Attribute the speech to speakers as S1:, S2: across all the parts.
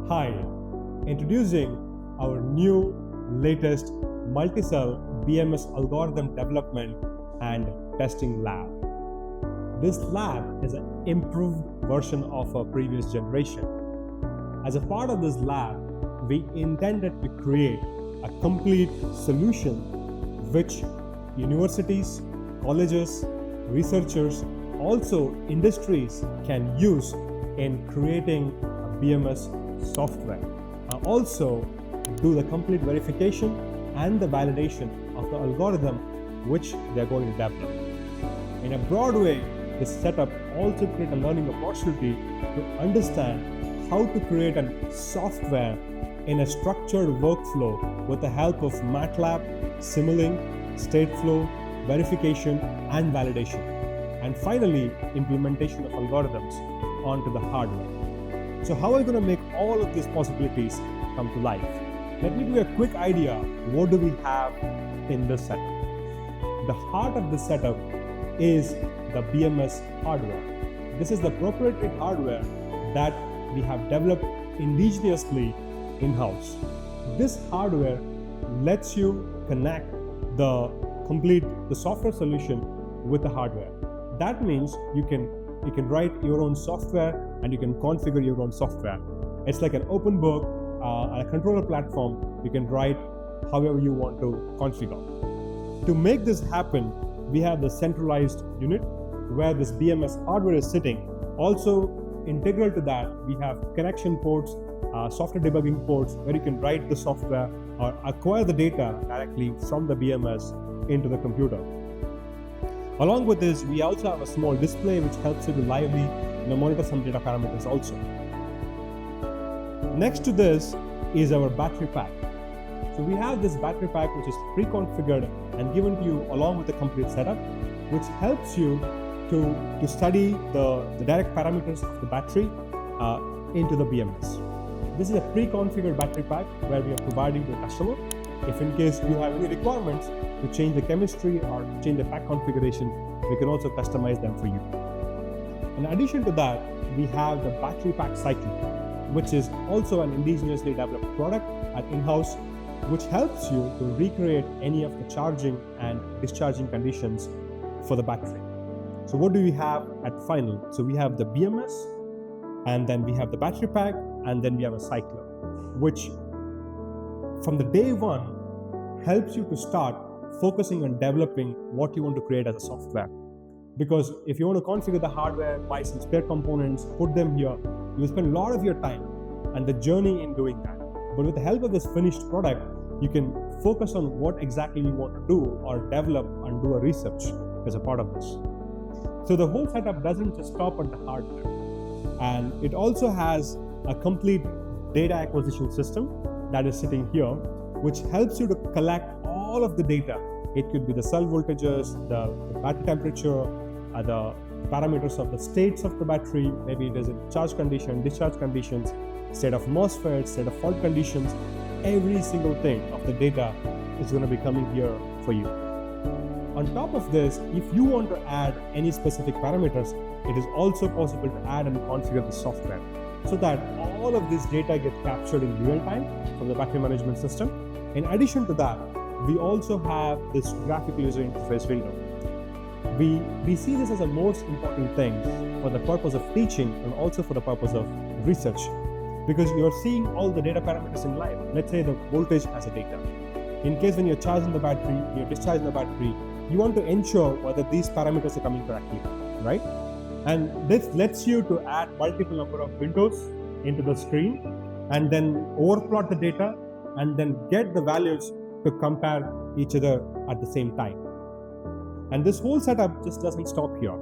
S1: Hi, introducing our new latest multi-cell BMS algorithm development and testing lab. This lab is an improved version of a previous generation. As a part of this lab, we intended to create a complete solution which universities, colleges, researchers, also industries can use in creating a BMS software. Also do the complete verification and the validation of the algorithm which they are going to develop. In a broad way, this setup also creates a learning opportunity to understand how to create a software in a structured workflow with the help of MATLAB, Simulink, Stateflow, verification and validation. And finally, implementation of algorithms onto the hardware. So how are we going to make all of these possibilities come to life? Let me give you a quick idea. What do we have in this setup? The heart of the setup is the BMS hardware. This is the proprietary hardware that we have developed indigenously in-house. This hardware lets you connect the software solution with the hardware. That means you can write your own software and you can configure your own software. It's like an open book, a controller platform. You can write however you want to configure. To make this happen, we have the centralized unit where this BMS hardware is sitting. Also integral to that, we have connection ports, software debugging ports where you can write the software or acquire the data directly from the BMS into the computer. Along with this, we also have a small display which helps you to lively monitor some data parameters also. Next to this is our battery pack. So we have this battery pack which is pre-configured and given to you along with the complete setup, which helps you to study the direct parameters of the battery into the BMS. This is a pre-configured battery pack where we are providing to the customer. If in case you have any requirements to change the chemistry or change the pack configuration, we can also customize them for you. In addition to that, we have the battery pack cycle, which is also an indigenously developed product at in-house, which helps you to recreate any of the charging and discharging conditions for the battery. So what do we have at final? So we have the BMS, and then we have the battery pack, and then we have a cycler, which from the day one helps you to start focusing on developing what you want to create as a software. Because if you want to configure the hardware, buy some spare components, put them here, you will spend a lot of your time and the journey in doing that. But with the help of this finished product, you can focus on what exactly you want to do or develop and do a research as a part of this. So the whole setup doesn't just stop at the hardware. And it also has a complete data acquisition system that is sitting here, which helps you to collect all of the data. It could be the cell voltages, the battery temperature, the parameters of the states of the battery, maybe it is in charge condition, discharge conditions, state of MOSFET, state of fault conditions. Every single thing of the data is going to be coming here for you. On top of this, if you want to add any specific parameters, it is also possible to add and configure the software so that all of this data gets captured in real time from the battery management system. In addition to that, we also have this graphical user interface window. We see this as the most important thing for the purpose of teaching and also for the purpose of research, because you're seeing all the data parameters in live. Let's say the voltage as a data. In case when you're charging the battery, you're discharging the battery, you want to ensure whether these parameters are coming correctly, right? And this lets you to add multiple number of windows into the screen and then overplot the data and then get the values to compare each other at the same time. And this whole setup just doesn't stop here.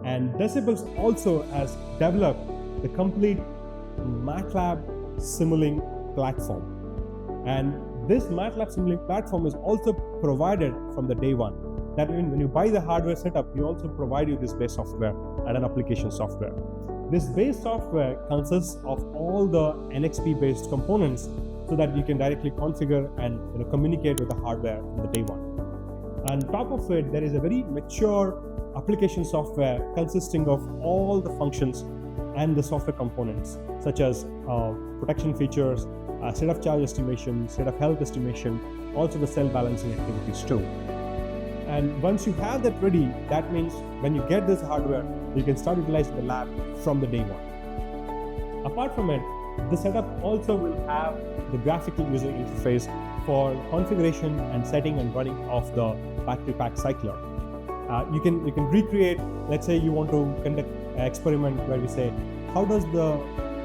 S1: And Decibels also has developed the complete MATLAB Simulink platform. And this MATLAB Simulink platform is also provided from the day one. That means when you buy the hardware setup, we also provide you this base software and an application software. This base software consists of all the NXP-based components so that you can directly configure and communicate with the hardware from the day one. On top of it, there is a very mature application software consisting of all the functions and the software components such as protection features, state of charge estimation, state of health estimation, also the cell balancing activities too. And once you have that ready, that means when you get this hardware, you can start utilizing the lab from the day one. Apart from it, the setup also will have the graphical user interface for configuration and setting and running of the battery pack cycler. You can recreate, let's say you want to conduct an experiment where we say, how does the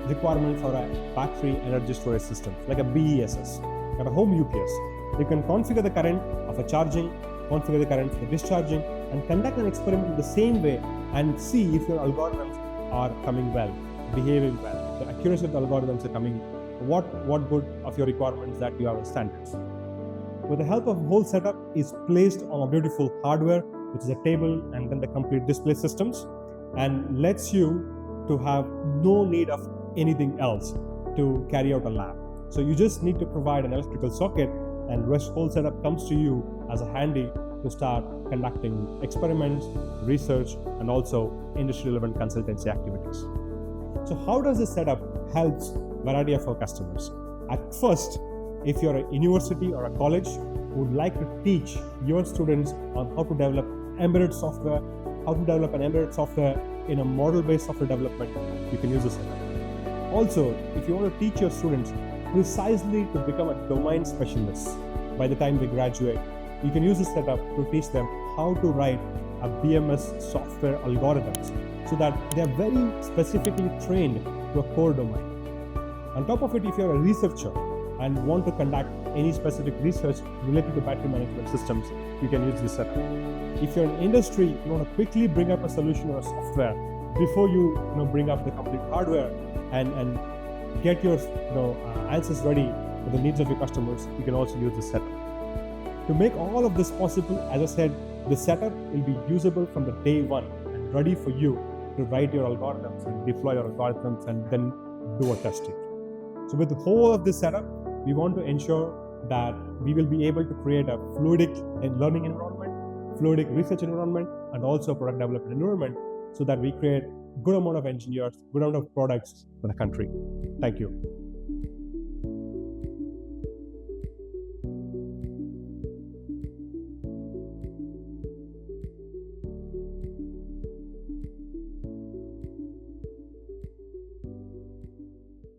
S1: requirement for a battery energy storage system, like a BESS, or a home UPS, you can configure the current of a charging, configure the current for discharging, and conduct an experiment in the same way and see if your algorithms are coming well, behaving well, the accuracy of the algorithms are coming, what good of your requirements that you have as standards. With the help of the whole setup is placed on a beautiful hardware, which is a table and then the complete display systems, and lets you to have no need of anything else to carry out a lab. So you just need to provide an electrical socket, and rest whole setup comes to you as a handy to start conducting experiments, research, and also industry relevant consultancy activities. So how does this setup help variety of our customers? At first, if you're a university or a college who would like to teach your students on how to develop embedded software, how to develop an embedded software in a model-based software development, you can use this setup. Also, if you want to teach your students precisely to become a domain specialist by the time they graduate, you can use this setup to teach them how to write a BMS software algorithms so that they are very specifically trained to a core domain. On top of it, if you're a researcher and want to conduct any specific research related to battery management systems, you can use this setup. If you're in industry, you want to quickly bring up a solution or a software before you bring up the complete hardware and get your answers ready for the needs of your customers, you can also use this setup. To make all of this possible, as I said, the setup will be usable from the day one and ready for you to write your algorithms and deploy your algorithms and then do a testing. So with the whole of this setup, we want to ensure that we will be able to create a fluidic learning environment, fluidic research environment, and also product development environment so that we create good amount of engineers, good amount of products for the country. Thank you.